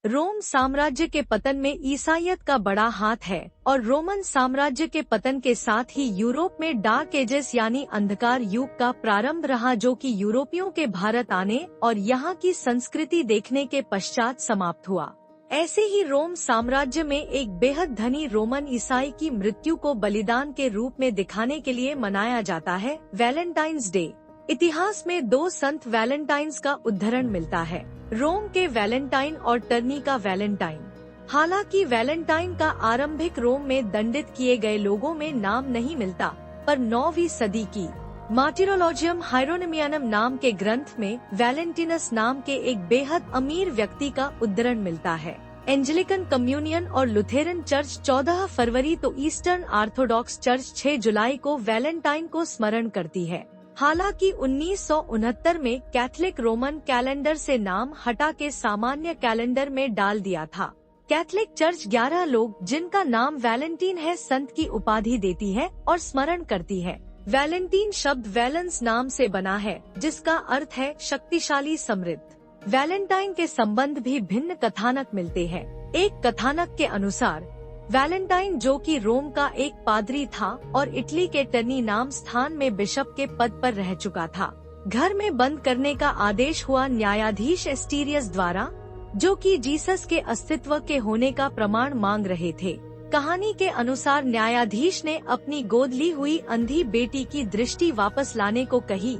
रोम साम्राज्य के पतन में ईसाइयत का बड़ा हाथ है और रोमन साम्राज्य के पतन के साथ ही यूरोप में डार्क एजेस यानी अंधकार युग का प्रारंभ रहा, जो कि यूरोपियों के भारत आने और यहाँ की संस्कृति देखने के पश्चात समाप्त हुआ। ऐसे ही रोम साम्राज्य में एक बेहद धनी रोमन ईसाई की मृत्यु को बलिदान के रूप में दिखाने के लिए मनाया जाता है, वैलेंटाइंस डे। इतिहास में दो संत वैलेंटाइंस का उदाहरण मिलता है, रोम के वैलेंटाइन और टर्नी का वैलेंटाइन। हालांकि वैलेंटाइन का आरंभिक रोम में दंडित किए गए लोगों में नाम नहीं मिलता, पर 9वीं सदी की मार्टिरोलॉजियम हाइरोनिमियनम नाम के ग्रंथ में वैलेंटिनस नाम के एक बेहद अमीर व्यक्ति का उद्धरण मिलता है। एंजेलिकन कम्युनियन और लुथेरन चर्च 14 फरवरी तो ईस्टर्न ऑर्थोडॉक्स चर्च 6 जुलाई को वैलेंटाइन को स्मरण करती है। हालांकि 1969 में कैथलिक रोमन कैलेंडर से नाम हटा के सामान्य कैलेंडर में डाल दिया था। कैथलिक चर्च 11 लोग जिनका नाम वैलेंटीन है संत की उपाधि देती है और स्मरण करती है। वैलेंटीन शब्द वैलेंस नाम से बना है, जिसका अर्थ है शक्तिशाली समृद्ध। वैलेंटाइन के संबंध भी भिन्न कथानक मिलते हैं। एक कथानक के अनुसार वैलेंटाइन, जो कि रोम का एक पादरी था और इटली के टर्नी नाम स्थान में बिशप के पद पर रह चुका था, घर में बंद करने का आदेश हुआ न्यायाधीश एस्टीरियस द्वारा, जो कि जीसस के अस्तित्व के होने का प्रमाण मांग रहे थे। कहानी के अनुसार न्यायाधीश ने अपनी गोद ली हुई अंधी बेटी की दृष्टि वापस लाने को कही।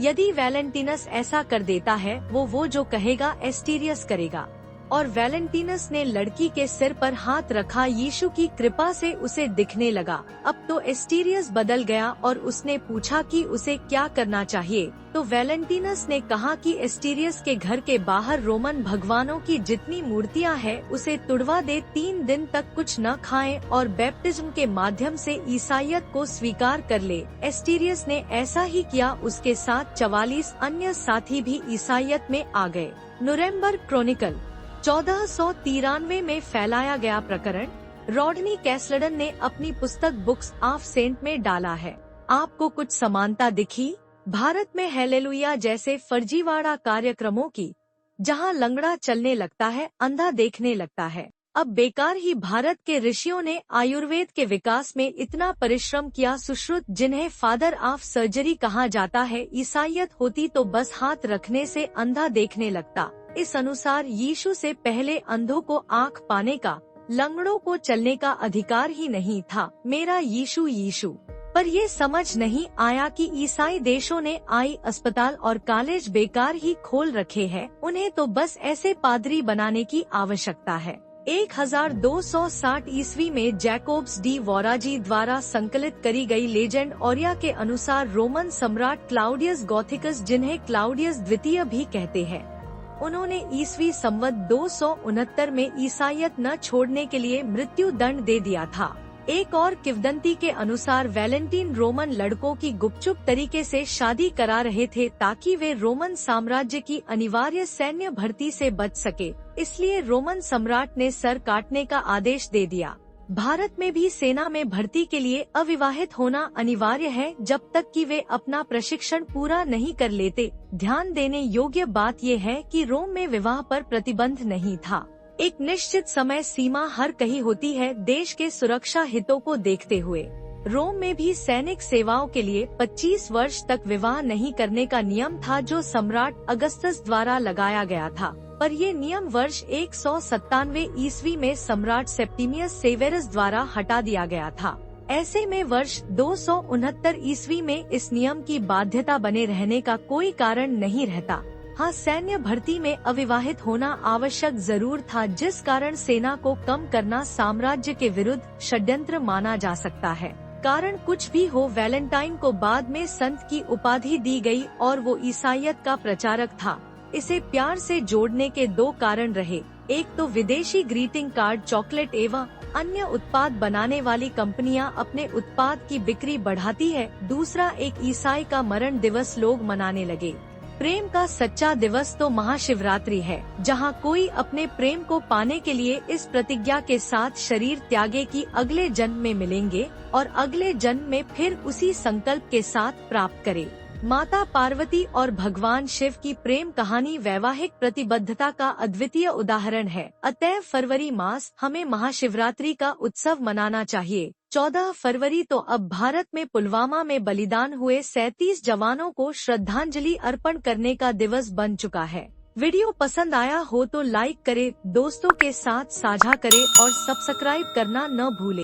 यदि वैलेंटिनस ऐसा कर देता है, वो जो कहेगा एस्टीरियस करेगा। और वैलेंटिनस ने लड़की के सिर पर हाथ रखा। यीशु की कृपा से उसे दिखने लगा। अब तो एस्टीरियस बदल गया और उसने पूछा कि उसे क्या करना चाहिए, तो वैलेंटिनस ने कहा कि एस्टीरियस के घर के बाहर रोमन भगवानों की जितनी मूर्तियां हैं उसे तुड़वा दे, 3 दिन तक कुछ न खाए और बैप्टिज्म के माध्यम से ईसाइयत को स्वीकार कर ले। एस्टीरियस ने ऐसा ही किया। उसके साथ 44 अन्य साथी भी ईसाइयत में आ गए। नुरेम्बर्ग क्रॉनिकल 1493 में फैलाया गया प्रकरण रॉडनी कैसलडन ने अपनी पुस्तक बुक्स ऑफ सेंट में डाला है। आपको कुछ समानता दिखी भारत में हेलेलुया जैसे फर्जीवाड़ा कार्यक्रमों की, जहां लंगड़ा चलने लगता है, अंधा देखने लगता है। अब बेकार ही भारत के ऋषियों ने आयुर्वेद के विकास में इतना परिश्रम किया। सुश्रुत, जिन्हें फादर ऑफ सर्जरी कहा जाता है, ईसाइयत होती तो बस हाथ रखने से अंधा देखने लगता। इस अनुसार यीशु से पहले अंधों को आँख पाने का, लंगड़ों को चलने का अधिकार ही नहीं था। मेरा यीशु। पर ये समझ नहीं आया कि ईसाई देशों ने आई अस्पताल और कॉलेज बेकार ही खोल रखे हैं। उन्हें तो बस ऐसे पादरी बनाने की आवश्यकता है। 1260 ईस्वी में जैकोब्स डी वोराजी द्वारा संकलित करी गई लेजेंड ऑरिया के अनुसार रोमन सम्राट क्लाउडियस गॉथिकस, जिन्हें क्लाउडियस द्वितीय भी कहते हैं, उन्होंने ईस्वी संवत 269 में ईसाइयत न छोड़ने के लिए मृत्यु दंड दे दिया था। एक और किंवदंती के अनुसार वैलेंटीन रोमन लड़कों की गुपचुप तरीके से शादी करा रहे थे ताकि वे रोमन साम्राज्य की अनिवार्य सैन्य भर्ती से बच सके। इसलिए रोमन सम्राट ने सर काटने का आदेश दे दिया। भारत में भी सेना में भर्ती के लिए अविवाहित होना अनिवार्य है जब तक कि वे अपना प्रशिक्षण पूरा नहीं कर लेते। ध्यान देने योग्य बात ये है कि रोम में विवाह पर प्रतिबंध नहीं था। एक निश्चित समय सीमा हर कहीं होती है। देश के सुरक्षा हितों को देखते हुए रोम में भी सैनिक सेवाओं के लिए 25 वर्ष तक विवाह नहीं करने का नियम था, जो सम्राट अगस्तस द्वारा लगाया गया था। पर ये नियम वर्ष 197 ईस्वी में सम्राट सेप्टिमियस सेवेरस द्वारा हटा दिया गया था। ऐसे में वर्ष 269 ईस्वी में इस नियम की बाध्यता बने रहने का कोई कारण नहीं रहता। हाँ, सैन्य भर्ती में अविवाहित होना आवश्यक जरूर था, जिस कारण सेना को कम करना साम्राज्य के विरुद्ध षड्यंत्र माना जा सकता है। कारण कुछ भी हो, वैलेंटाइन को बाद में संत की उपाधि दी गई और वो ईसाइयत का प्रचारक था। इसे प्यार से जोड़ने के 2 कारण रहे। एक तो विदेशी ग्रीटिंग कार्ड, चॉकलेट एवं अन्य उत्पाद बनाने वाली कंपनियां अपने उत्पाद की बिक्री बढ़ाती है। दूसरा, एक ईसाई का मरण दिवस लोग मनाने लगे। प्रेम का सच्चा दिवस तो महाशिवरात्रि है, जहां कोई अपने प्रेम को पाने के लिए इस प्रतिज्ञा के साथ शरीर त्यागे कि अगले जन्म में मिलेंगे और अगले जन्म में फिर उसी संकल्प के साथ प्राप्त करे। माता पार्वती और भगवान शिव की प्रेम कहानी वैवाहिक प्रतिबद्धता का अद्वितीय उदाहरण है। अतएव फरवरी मास हमें महाशिवरात्रि का उत्सव मनाना चाहिए। 14 फरवरी तो अब भारत में पुलवामा में बलिदान हुए 37 जवानों को श्रद्धांजलि अर्पण करने का दिवस बन चुका है। वीडियो पसंद आया हो तो लाइक करें, दोस्तों के साथ साझा करें और सब्सक्राइब करना न भूलें।